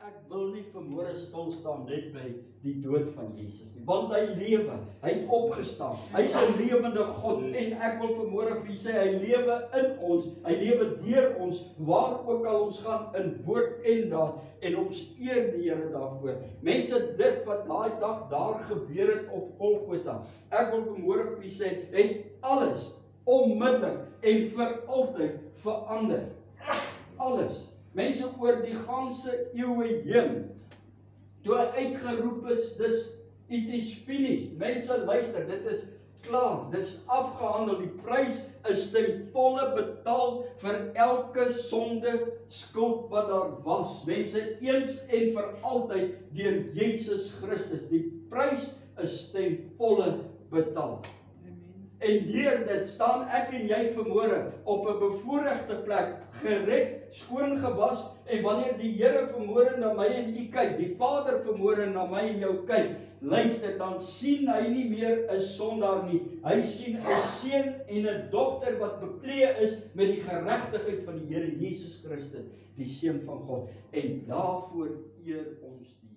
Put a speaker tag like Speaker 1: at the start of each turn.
Speaker 1: ek wil nie vanmôre stil staan net by die dood van Jesus nie, want hy lewe, hy het opgestaan, hy is 'n lewende God, en ek wil vanmôre vir u sê, hy lewe in ons, hy lewe deur ons, waar ook al ons gaan, in woord en daad, en ons eer die Here daarvoor. Mense, dit wat daai dag daar gebeur het op Golgotha, ek wil vanmôre vir u sê, het alles onmiddellik en vir altyd verander. Alles. Mense oor die ganse eeue heen, toe hy uitgeroep is, it is finished. Mense luister, dit is klaar, dit is afgehandel, die prys is ten volle betaal vir elke sonde skuld wat daar was. Mense, eens en vir altyd deur Jesus Christus. Die prys is ten volle betaal. En deur dit staan ek en jy vanmôre op 'n bevoorregte plek, gered, skoon gewas, en wanneer die Here vanmôre na my en u kyk, die Vader vanmôre na my en jou kyk, luister, dan sien hy nie meer 'n sondaar nie. Hy sien 'n seun en 'n dogter wat bekleed is met die geregtigheid van die Here Jesus Christus, die Seun van God. En daarvoor eer ons die